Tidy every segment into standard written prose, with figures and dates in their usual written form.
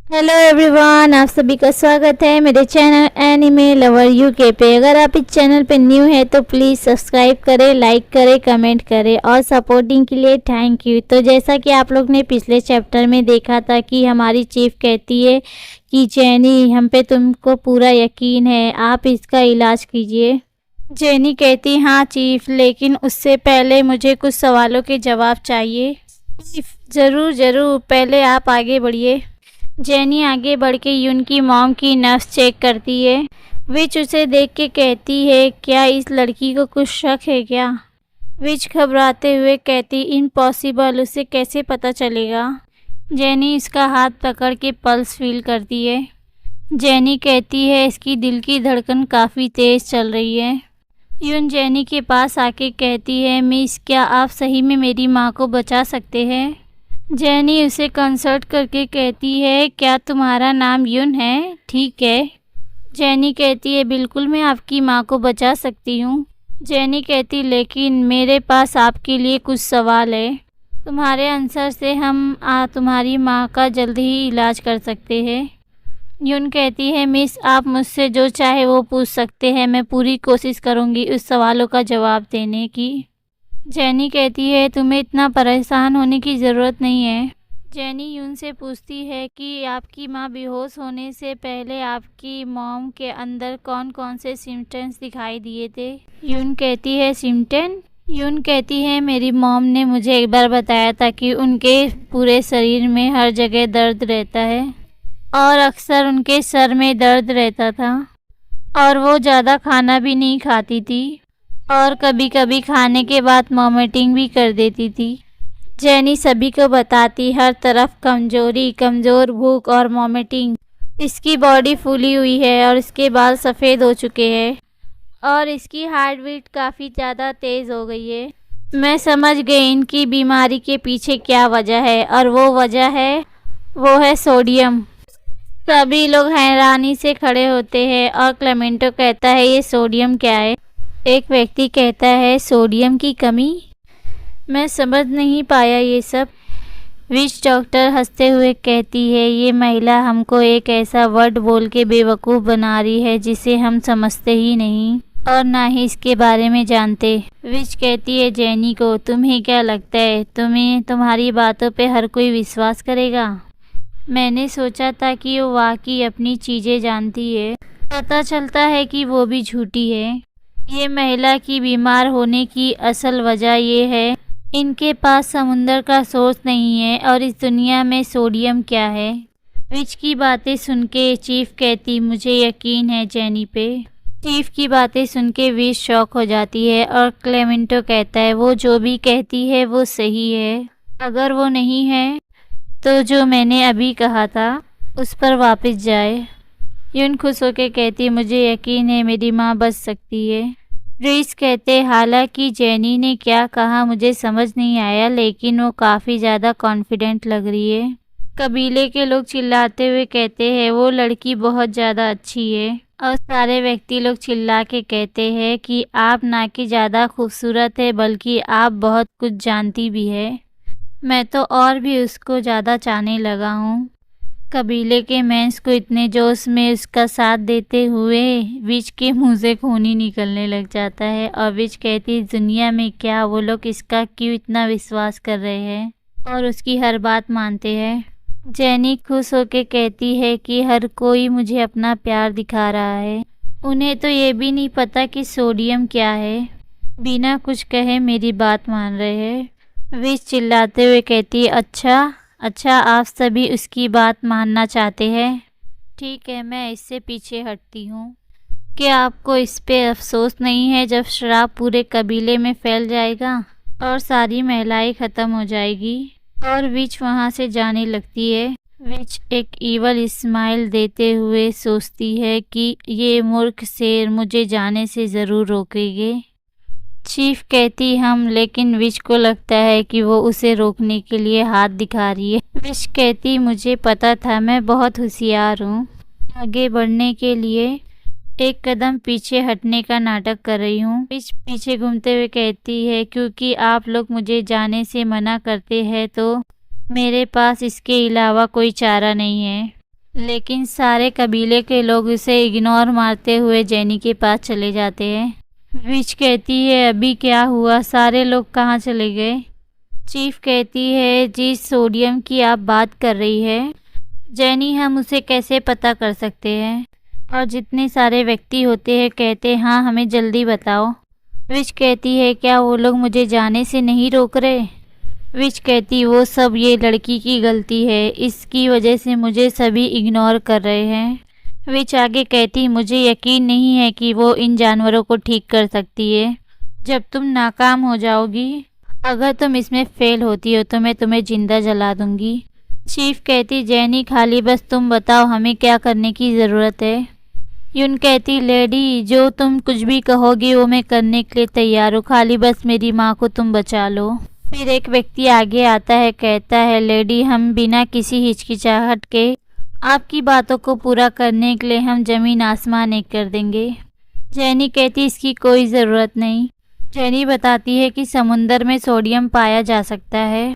Hello everyone, आप सभी का स्वागत है मेरे चैनल एनिमे लवर यूके पे। अगर आप इस चैनल पे न्यू है तो प्लीज़ सब्सक्राइब करें, लाइक करें, कमेंट करें और सपोर्टिंग के लिए थैंक यू। तो जैसा कि आप लोग ने पिछले चैप्टर में देखा था कि हमारी चीफ कहती है कि जेनी, हम पे तुमको पूरा यकीन है, आप इसका इलाज कीजिए। जेनी कहती हाँ चीफ, लेकिन उससे पहले मुझे कुछ सवालों के जवाब चाहिए। चीफ ज़रूर ज़रूर, पहले आप आगे बढ़िए। जेनी आगे बढ़ के यून की मॉम की नर्स चेक करती है। विच उसे देख के कहती है क्या इस लड़की को कुछ शक है क्या? विच घबराते हुए कहती इम्पॉसिबल, उसे कैसे पता चलेगा? जेनी इसका हाथ पकड़ के पल्स फील करती है। जेनी कहती है इसकी दिल की धड़कन काफ़ी तेज़ चल रही है। यून जेनी के पास आके कहती है मिस, क्या आप सही में मेरी माँ को बचा सकते हैं? जेनी उसे कंसल्ट करके कहती है क्या तुम्हारा नाम यून है? ठीक है। जेनी कहती है बिल्कुल, मैं आपकी माँ को बचा सकती हूँ। जेनी कहती लेकिन मेरे पास आपके लिए कुछ सवाल है। तुम्हारे आंसर से हम तुम्हारी माँ का जल्द ही इलाज कर सकते हैं। यून कहती है मिस, आप मुझसे जो चाहे वो पूछ सकते हैं, मैं पूरी कोशिश करूँगी उस सवालों का जवाब देने की। जेनी कहती है तुम्हें इतना परेशान होने की ज़रूरत नहीं है। जेनी यून से पूछती है कि आपकी माँ बेहोश होने से पहले आपकी मॉम के अंदर कौन कौन से सिम्टम्स दिखाई दिए थे? यून कहती है सिम्टम? यून कहती है मेरी मॉम ने मुझे एक बार बताया था कि उनके पूरे शरीर में हर जगह दर्द रहता है और अक्सर उनके सर में दर्द रहता था और वो ज़्यादा खाना भी नहीं खाती थी और कभी कभी खाने के बाद वॉमिटिंग भी कर देती थी। जेनी सभी को बताती हर तरफ कमजोरी, कमज़ोर भूख और वॉमिटिंग। इसकी बॉडी फूली हुई है और इसके बाल सफ़ेद हो चुके हैं और इसकी हार्ट बीट काफ़ी ज़्यादा तेज़ हो गई है। मैं समझ गई इनकी बीमारी के पीछे क्या वजह है और वो है सोडियम। सभी लोग हैरानी से खड़े होते हैं और क्लेमेंटो कहता है ये सोडियम क्या है? एक व्यक्ति कहता है सोडियम की कमी? मैं समझ नहीं पाया ये सब। विच डॉक्टर हंसते हुए कहती है ये महिला हमको एक ऐसा वर्ड बोल के बेवकूफ़ बना रही है जिसे हम समझते ही नहीं और ना ही इसके बारे में जानते। विच कहती है जेनी को तुम्हें क्या लगता है तुम्हारी बातों पे हर कोई विश्वास करेगा? मैंने सोचा था कि वो वाकई अपनी चीज़ें जानती है, पता चलता है कि वो भी झूठी है। ये महिला की बीमार होने की असल वजह ये है इनके पास समुंदर का सोर्स नहीं है और इस दुनिया में सोडियम क्या है? विच की बातें सुन के चीफ कहती मुझे यकीन है जेनी पे। चीफ की बातें सुन के विच शॉक हो जाती है और क्लेमेंटो कहता है वो जो भी कहती है वो सही है। अगर वो नहीं है तो जो मैंने अभी कहा था उस पर वापस जाए। यून खुश होकर कहती मुझे यकीन है मेरी माँ बच सकती है। रिस कहते हालांकि जेनी ने क्या कहा मुझे समझ नहीं आया, लेकिन वो काफ़ी ज़्यादा कॉन्फिडेंट लग रही है। कबीले के लोग चिल्लाते हुए कहते हैं वो लड़की बहुत ज़्यादा अच्छी है और सारे व्यक्ति लोग चिल्ला के कहते हैं कि आप ना कि ज़्यादा खूबसूरत है बल्कि आप बहुत कुछ जानती भी है। मैं तो और भी उसको ज़्यादा चाहने लगा हूँ। कबीले के मेंस को इतने जोश में उसका साथ देते हुए विच के मुंह से खून ही निकलने लग जाता है और विच कहती दुनिया में क्या वो लोग इसका क्यों इतना विश्वास कर रहे हैं और उसकी हर बात मानते हैं। जेनी खुश होकर कहती है कि हर कोई मुझे अपना प्यार दिखा रहा है, उन्हें तो ये भी नहीं पता कि सोडियम क्या है। बिना कुछ कहे मेरी बात मान रहे हैं। विच चिल्लाते हुए कहती अच्छा आप सभी उसकी बात मानना चाहते हैं? ठीक है, मैं इससे पीछे हटती हूँ। क्या आपको इस पे अफसोस नहीं है जब शराब पूरे कबीले में फैल जाएगा और सारी महिलाएं ख़त्म हो जाएगी? और विच वहाँ से जाने लगती है। विच एक ईवल स्माइल देते हुए सोचती है कि ये मूर्ख शेर मुझे जाने से ज़रूर रोकेंगे। चीफ कहती हम, लेकिन विच को लगता है कि वो उसे रोकने के लिए हाथ दिखा रही है। विच कहती मुझे पता था, मैं बहुत होशियार हूँ। आगे बढ़ने के लिए एक कदम पीछे हटने का नाटक कर रही हूँ। विच पीछे घूमते हुए कहती है क्योंकि आप लोग मुझे जाने से मना करते हैं तो मेरे पास इसके अलावा कोई चारा नहीं है। लेकिन सारे कबीले के लोग उसे इग्नोर मारते हुए जेनी के पास चले जाते हैं। विच कहती है अभी क्या हुआ, सारे लोग कहाँ चले गए। चीफ कहती है जिस सोडियम की आप बात कर रही है जेनी, हम उसे कैसे पता कर सकते हैं, और जितने सारे व्यक्ति होते हैं कहते हैं हाँ हमें जल्दी बताओ। विच कहती है क्या वो लोग मुझे जाने से नहीं रोक रहे। विच कहती वो सब ये लड़की की गलती है, इसकी वजह से मुझे सभी इग्नोर कर रहे हैं। विच आगे कहती मुझे यकीन नहीं है कि वो इन जानवरों को ठीक कर सकती है। जब तुम नाकाम हो जाओगी, अगर तुम इसमें फेल होती हो तो मैं तुम्हें जिंदा जला दूंगी। चीफ कहती जेनी खाली बस तुम बताओ हमें क्या करने की ज़रूरत है। यून कहती लेडी जो तुम कुछ भी कहोगी वो मैं करने के लिए तैयार हूँ, खाली बस मेरी माँ को तुम बचा लो। फिर एक व्यक्ति आगे आता है, कहता है लेडी हम बिना किसी हिचकिचाहट के आपकी बातों को पूरा करने के लिए हम ज़मीन आसमान एक कर देंगे। जेनी कहती इसकी कोई ज़रूरत नहीं। जेनी बताती है कि समुंदर में सोडियम पाया जा सकता है।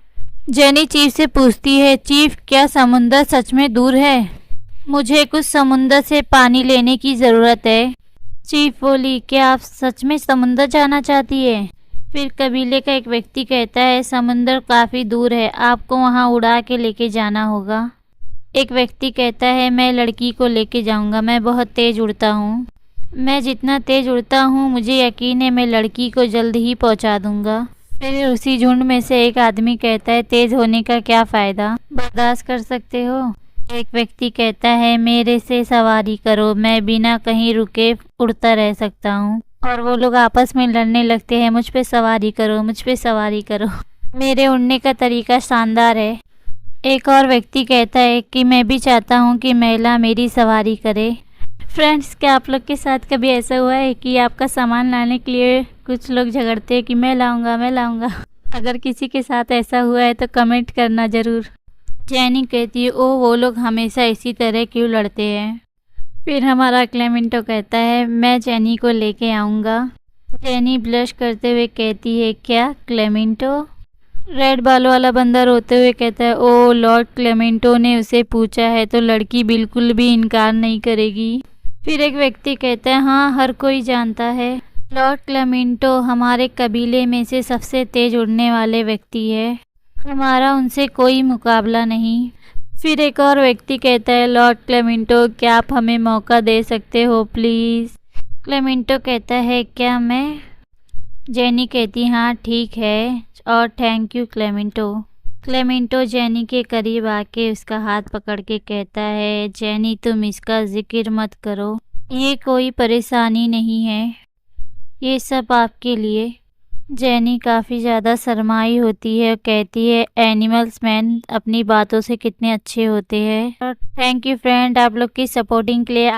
जेनी चीफ से पूछती है चीफ क्या समुंदर सच में दूर है, मुझे कुछ समुंदर से पानी लेने की ज़रूरत है। चीफ बोली क्या आप सच में समुंदर जाना चाहती है। फिर कबीले का एक व्यक्ति कहता है समुंदर काफ़ी दूर है, आपको वहाँ उड़ा के लेके जाना होगा। एक व्यक्ति कहता है मैं लड़की को लेके जाऊँगा, मैं बहुत तेज़ उड़ता हूँ, मैं जितना तेज़ उड़ता हूँ मुझे यकीन है मैं लड़की को जल्द ही पहुँचा दूँगा। फिर उसी झुंड में से एक आदमी कहता है तेज़ होने का क्या फ़ायदा, बर्दाश्त कर सकते हो। एक व्यक्ति कहता है मेरे से सवारी करो, मैं बिना कहीं रुके उड़ता रह सकता हूँ। और वो लोग आपस में लड़ने लगते हैं मुझ पे सवारी करो, मुझ पे सवारी करो, मेरे उड़ने का तरीका शानदार है। एक और व्यक्ति कहता है कि मैं भी चाहता हूँ कि महिला मेरी सवारी करे। फ्रेंड्स क्या आप लोग के साथ कभी ऐसा हुआ है कि आपका सामान लाने के लिए कुछ लोग झगड़ते हैं कि मैं लाऊंगा मैं लाऊंगा। अगर किसी के साथ ऐसा हुआ है तो कमेंट करना ज़रूर। जेनी कहती है ओ वो लोग हमेशा इसी तरह क्यों लड़ते हैं। फिर हमारा क्लेमेंटो कहता है मैं जेनी को लेके आऊँगा। जेनी ब्लश करते हुए कहती है क्या क्लेमेंटो। रेड बालों वाला बंदा रोते हुए कहता है ओ लॉर्ड क्लेमेंटो ने उसे पूछा है तो लड़की बिल्कुल भी इनकार नहीं करेगी। फिर एक व्यक्ति कहता है हाँ हर कोई जानता है लॉर्ड क्लेमेंटो हमारे कबीले में से सबसे तेज उड़ने वाले व्यक्ति है, हमारा उनसे कोई मुकाबला नहीं। फिर एक और व्यक्ति कहता है लॉर्ड क्लेमेंटो क्या आप हमें मौका दे सकते हो प्लीज़। क्लेमेंटो कहता है क्या मैं। जेनी कहती हाँ ठीक है और थैंक यू क्लेमेंटो। क्लेमेंटो जेनी के करीब आके उसका हाथ पकड़ के कहता है जेनी तुम इसका जिक्र मत करो, ये कोई परेशानी नहीं है, ये सब आपके लिए। जेनी काफ़ी ज़्यादा शर्माई होती है और कहती है एनिमल्स मैन अपनी बातों से कितने अच्छे होते हैं। और थैंक यू फ्रेंड आप लोग की सपोर्टिंग के लिए।